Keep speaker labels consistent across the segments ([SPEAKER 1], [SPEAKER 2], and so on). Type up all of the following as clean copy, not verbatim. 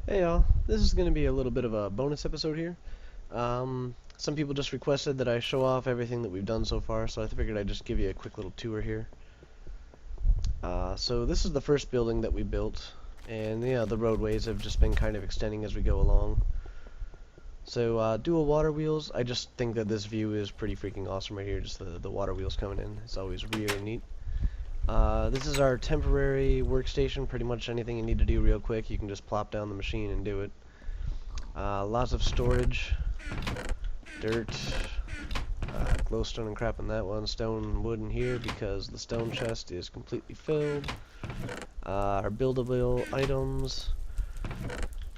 [SPEAKER 1] Hey y'all, this is going to be a little bit of a bonus episode here. Some people just requested that I show off everything that we've done so far, so I figured I'd just give you a quick little tour here. So this is the first building that we built, and yeah, the roadways have just been kind of extending as we go along. So dual water wheels, I just think that this view is pretty freaking awesome right here, just the water wheels coming in. It's always really neat. This is our temporary workstation. Pretty much anything you need to do real quick, you can just plop down the machine and do it. Lots of storage, dirt, glowstone and crap in that one, stone and wood in here because the stone chest is completely filled. Our buildable items,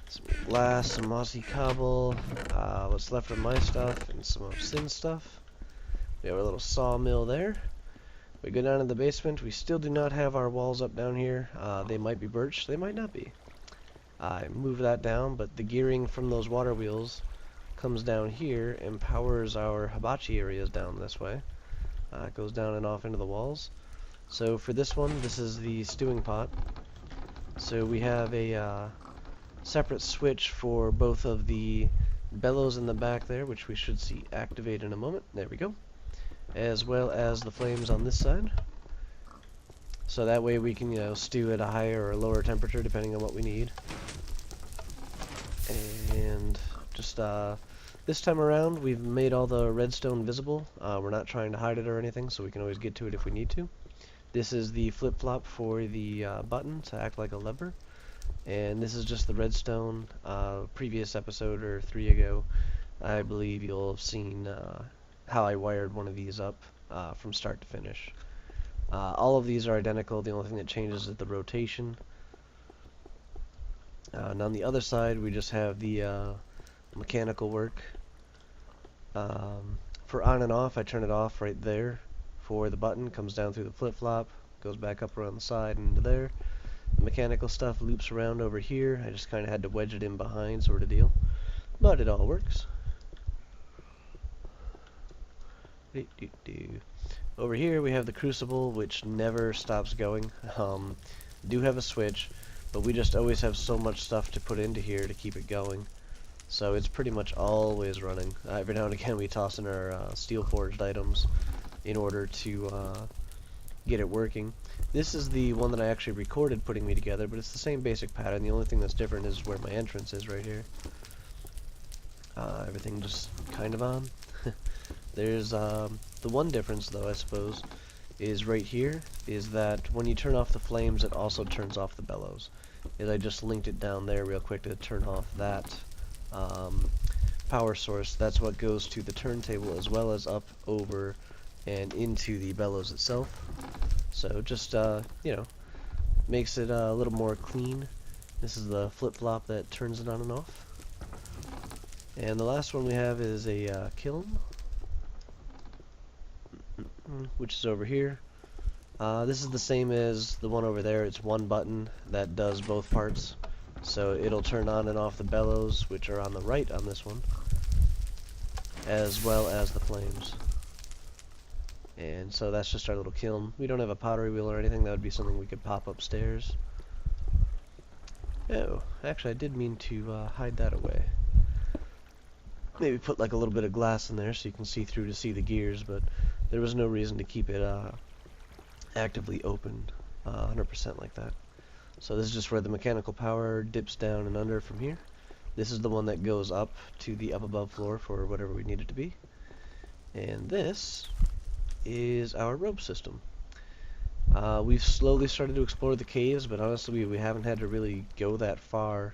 [SPEAKER 1] some glass, some mossy cobble, what's left of my stuff, and some of Syn's stuff. We have a little sawmill there. We go down to the basement. We still do not have our walls up down here. They might be birch, they might not be. I move that down, but the gearing from those water wheels comes down here and powers our hibachi areas down this way. It goes down and off into the walls. So for this one, this is the stewing pot. So we have a separate switch for both of the bellows in the back there, which we should see activate in a moment. There we go. As well as the flames on this side. So that way we can, stew at a higher or lower temperature depending on what we need. And just this time around we've made all the redstone visible. We're not trying to hide it or anything, so we can always get to it if we need to. This is the flip-flop for the button to act like a lever. And this is just the redstone. Previous episode or 3 ago, I believe you'll have seen how I wired one of these up from start to finish. All of these are identical. The only thing that changes is the rotation. And on the other side, we just have the mechanical work. For on and off, I turn it off right there. For the button, comes down through the flip-flop, goes back up around the side and into there. The mechanical stuff loops around over here. I just kind of had to wedge it in behind, sort of deal. But it all works. Over here we have the crucible, which never stops going. Do have a switch, but we just always have so much stuff to put into here to keep it going. So it's pretty much always running. Every now and again we toss in our steel forged items in order to get it working. This is the one that I actually recorded putting me together, but it's the same basic pattern. The only thing that's different is where my entrance is right here. Everything just kind of on. There's the one difference though, I suppose, is right here, is that when you turn off the flames it also turns off the bellows. I just linked it down there real quick to turn off that power source. That's what goes to the turntable as well as up, over, and into the bellows itself. So just, makes it a little more clean. This is the flip-flop that turns it on and off. And the last one we have is a kiln, which is over here. This is the same as the one over there. It's one button that does both parts. So it'll turn on and off the bellows, which are on the right on this one, as well as the flames. And so that's just our little kiln. We don't have a pottery wheel or anything. That would be something we could pop upstairs. Oh, actually I did mean to hide that away. Maybe put like a little bit of glass in there so you can see through to see the gears, but there was no reason to keep it actively open 100% like that. So this is just where the mechanical power dips down and under from here. This is the one that goes up to the up above floor for whatever we need it to be. And this is our rope system. We've slowly started to explore the caves, but honestly we haven't had to really go that far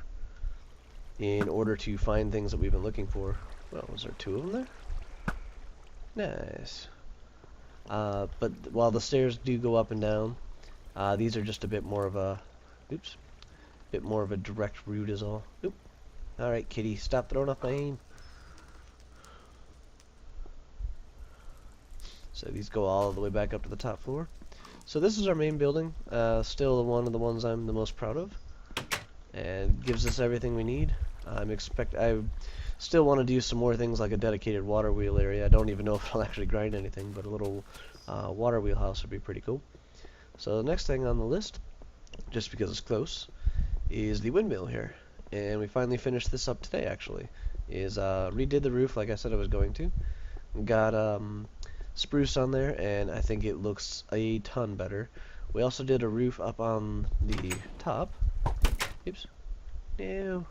[SPEAKER 1] in order to find things that we've been looking for. Well, was there 2 of them there? Nice. But while the stairs do go up and down, these are just a bit more of a, bit more of a direct route is all. Oop. Alright, kitty, stop throwing off my aim. So these go all the way back up to the top floor. So this is our main building, still one of the ones I'm the most proud of, and gives us everything we need. I still want to do some more things like a dedicated water wheel area. I don't even know if I'll actually grind anything, but a little water wheel house would be pretty cool. So the next thing on the list, just because it's close, is the windmill here. and we finally finished this up today. Actually, is redid the roof like I said I was going to. Got spruce on there, and I think it looks a ton better. We also did a roof up on the top. Oops. No.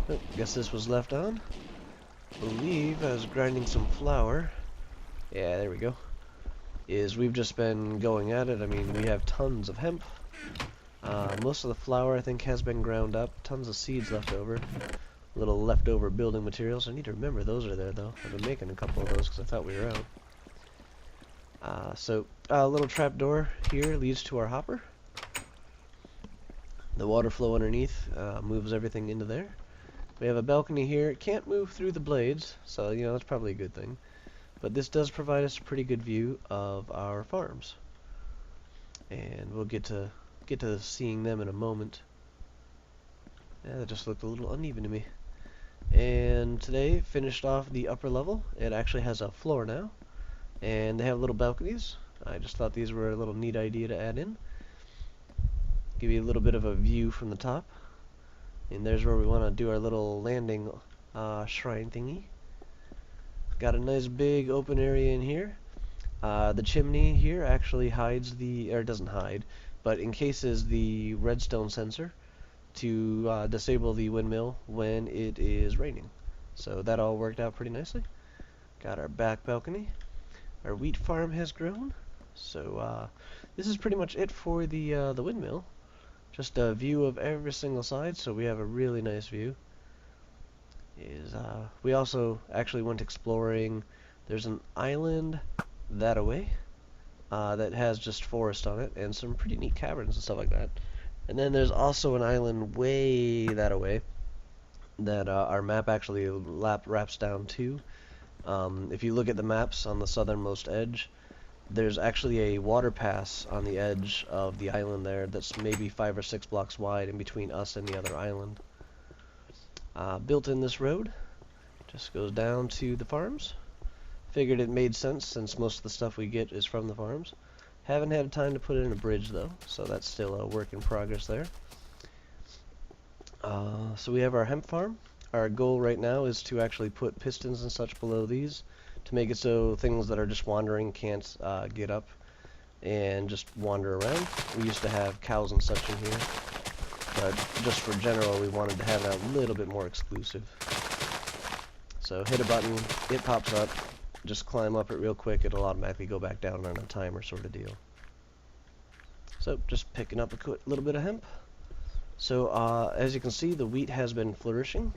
[SPEAKER 1] Oh, guess this was left on. Believe I was grinding some flour. Yeah, there we go. We've just been going at it. I mean, we have tons of hemp. Most of the flour I think has been ground up. Tons of seeds left over. Little leftover building materials. I need to remember those are there though. I've been making a couple of those because I thought we were out. So a little trap door here leads to our hopper. The water flow underneath moves everything into there. We have a balcony here. It can't move through the blades, so you know that's probably a good thing. But this does provide us a pretty good view of our farms, and we'll get to seeing them in a moment. Yeah, that just looked a little uneven to me. And today finished off the upper level. It actually has a floor now, and they have little balconies. I just thought these were a little neat idea to add in. Give you a little bit of a view from the top. And there's where we want to do our little landing shrine thingy. Got a nice big open area in here. The chimney here actually hides or doesn't hide, but encases the redstone sensor to disable the windmill when it is raining. So that all worked out pretty nicely. Got our back balcony. Our wheat farm has grown. So this is pretty much it for the windmill. Just a view of every single side, so we have a really nice view. We also actually went exploring. There's an island that away that has just forest on it and some pretty neat caverns and stuff like that. And then there's also an island way that away that our map actually wraps down to. If you look at the maps on the southernmost edge, there's actually a water pass on the edge of the island there that's maybe 5 or 6 blocks wide in between us and the other island. Built in this road, just goes down to the farms. Figured it made sense since most of the stuff we get is from the farms. Haven't had time to put in a bridge though, so that's still a work in progress there. So we have our hemp farm. Our goal right now is to actually put pistons and such below these, to make it so things that are just wandering can't get up and just wander around. We used to have cows and such in here, but just for general we wanted to have it a little bit more exclusive. So hit a button, it pops up, just climb up it real quick, it'll automatically go back down on a timer sort of deal. So just picking up a little bit of hemp. So as you can see, the wheat has been flourishing.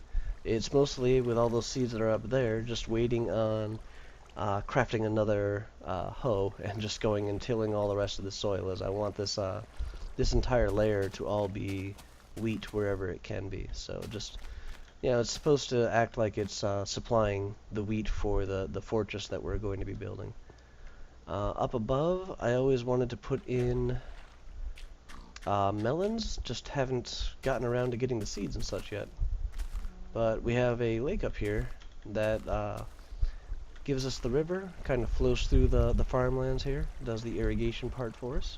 [SPEAKER 1] It's mostly, with all those seeds that are up there, just waiting on crafting another hoe and just going and tilling all the rest of the soil, as I want this this entire layer to all be wheat wherever it can be. So just, you know, it's supposed to act like it's supplying the wheat for the fortress that we're going to be building. Up above, I always wanted to put in melons, just haven't gotten around to getting the seeds and such yet. But we have a lake up here that gives us the river, kind of flows through the farmlands here, does the irrigation part for us.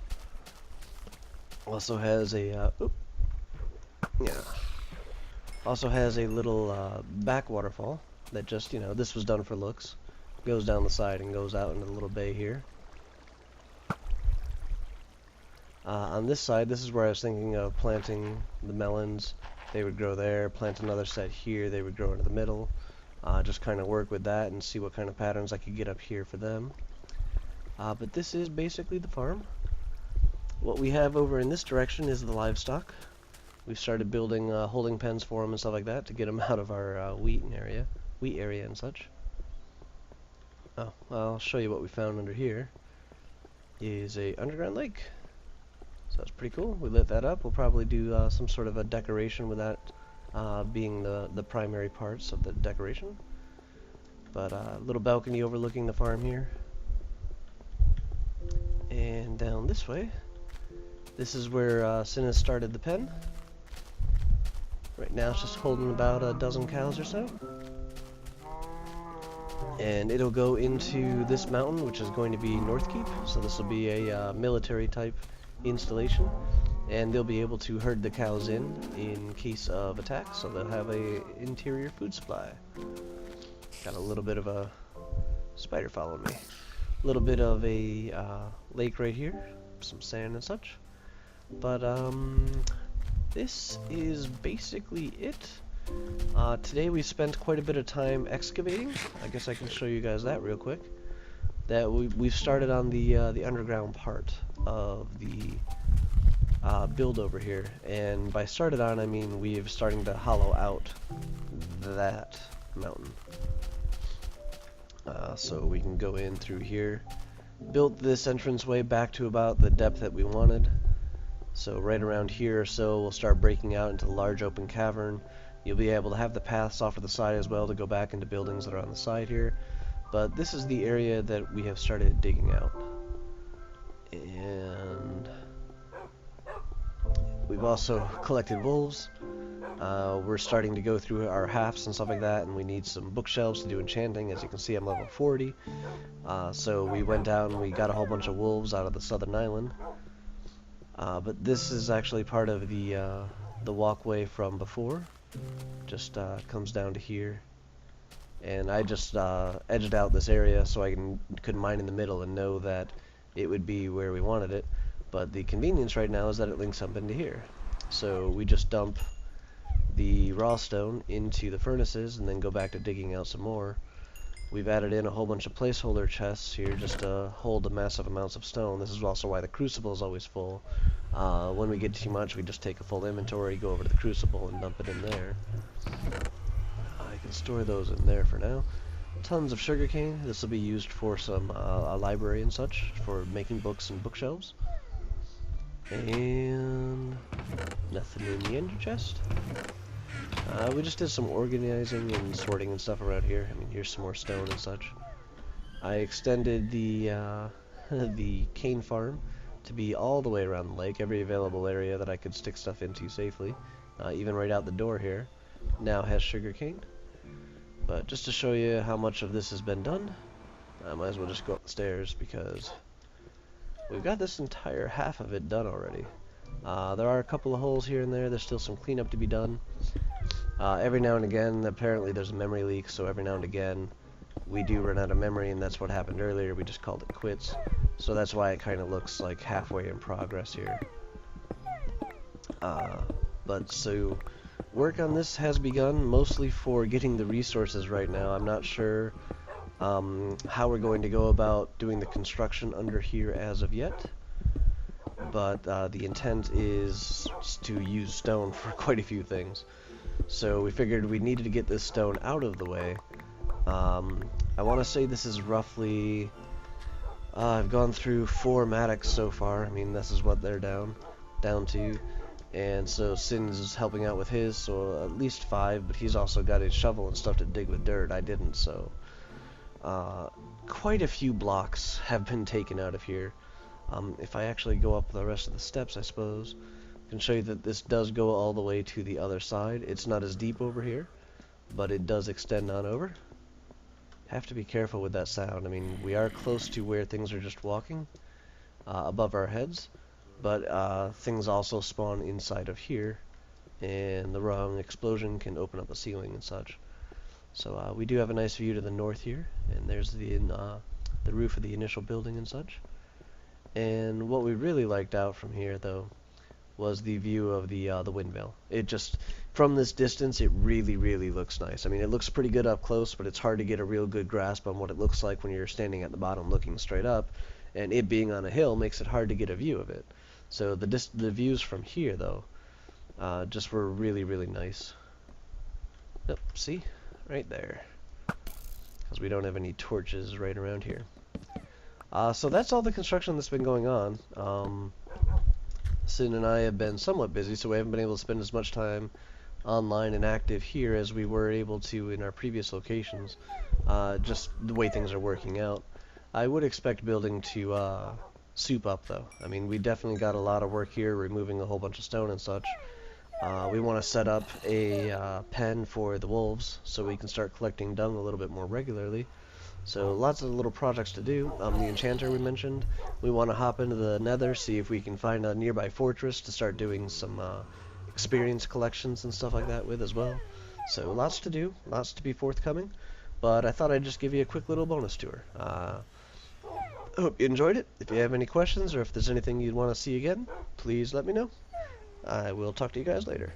[SPEAKER 1] Also has a also has a little back waterfall that just, you know, this was done for looks. Goes down the side and goes out into the little bay here. On this side, this is where I was thinking of planting the melons. They would grow there. Plant another set here. They would grow into the middle. Just kind of work with that and see what kind of patterns I could get up here for them. But this is basically the farm. What we have over in this direction is the livestock. We've started building holding pens for them and stuff like that to get them out of our wheat area and such. Oh, I'll show you what we found under here. Is a underground lake. So that's pretty cool. We lit that up. We'll probably do some sort of a decoration with that being the primary parts of the decoration. But a little balcony overlooking the farm here. And down this way, this is where Crysyn has started the pen. Right now it's just holding about a dozen cows or so. And it'll go into this mountain, which is going to be North Keep. So this will be a military type installation. and they'll be able to herd the cows in case of attack, so they'll have a interior food supply. Got a little bit of a spider following me. A little bit of a lake right here, some sand and such. But this is basically it. Today we spent quite a bit of time excavating. I guess I can show you guys that real quick. That we've started on the underground part of the build over here, and by started on I mean we're starting to hollow out that mountain. So we can go in through here. Built this entranceway back to about the depth that we wanted. So right around here or so we'll start breaking out into the large open cavern. You'll be able to have the paths off of the side as well to go back into buildings that are on the side here. But this is the area that we have started digging out. And we've also collected wolves. We're starting to go through our halves and stuff like that, and we need some bookshelves to do enchanting. As you can see, I'm level 40. So we went down and we got a whole bunch of wolves out of the southern island. But this is actually part of the walkway from before. Just comes down to here. And I just edged out this area so I could mine in the middle and know that it would be where we wanted it. But the convenience right now is that it links up into here. So we just dump the raw stone into the furnaces and then go back to digging out some more. We've added in a whole bunch of placeholder chests here just to hold the massive amounts of stone. This is also why the crucible is always full. When we get too much, we just take a full inventory, go over to the crucible and dump it in there. I can store those in there for now. Tons of sugarcane. This will be used for some a library and such, for making books and bookshelves. And nothing in the ender chest. We just did some organizing and sorting and stuff around here. I mean, here's some more stone and such. I extended the the cane farm to be all the way around the lake, every available area that I could stick stuff into safely. Even right out the door here now has sugarcane. But just to show you how much of this has been done, I might as well just go up the stairs because we've got this entire half of it done already. There are a couple of holes here and there. There's still some cleanup to be done. Every now and again, apparently there's a memory leak, so every now and again we do run out of memory, and that's what happened earlier. We just called it quits. So that's why it kind of looks like halfway in progress here. But so work on this has begun, mostly for getting the resources right now. I'm not sure how we're going to go about doing the construction under here as of yet. But the intent is to use stone for quite a few things. So we figured we needed to get this stone out of the way. I want to say this is roughly... I've gone through 4 mattocks so far. I mean, this is what they're down to. And so Sins is helping out with his, so at least 5, but he's also got his shovel and stuff to dig with dirt. I didn't, so... quite a few blocks have been taken out of here. If I actually go up the rest of the steps, I suppose, I can show you that this does go all the way to the other side. It's not as deep over here, but it does extend on over. Have to be careful with that sound. I mean, we are close to where things are just walking above our heads, but things also spawn inside of here, and the wrong explosion can open up the ceiling and such. So we do have a nice view to the north here, and there's the roof of the initial building and such. And what we really liked out from here, though, was the view of the windmill. It just, from this distance, it really, really looks nice. I mean, it looks pretty good up close, but it's hard to get a real good grasp on what it looks like when you're standing at the bottom looking straight up. And it being on a hill makes it hard to get a view of it. So the views from here, though, just were really, really nice. Yep, see? Right there. Because we don't have any torches right around here. So that's all the construction that's been going on. Sin and I have been somewhat busy, so we haven't been able to spend as much time online and active here as we were able to in our previous locations. Just the way things are working out. I would expect building to soup up, though. I mean, we definitely got a lot of work here, removing a whole bunch of stone and such. We want to set up a pen for the wolves so we can start collecting dung a little bit more regularly. So lots of little projects to do. The enchanter we mentioned. We want to hop into the nether, see if we can find a nearby fortress to start doing some experience collections and stuff like that with as well. So lots to do, lots to be forthcoming. But I thought I'd just give you a quick little bonus tour. I hope you enjoyed it. If you have any questions or if there's anything you'd want to see again, please let me know. I will talk to you guys later.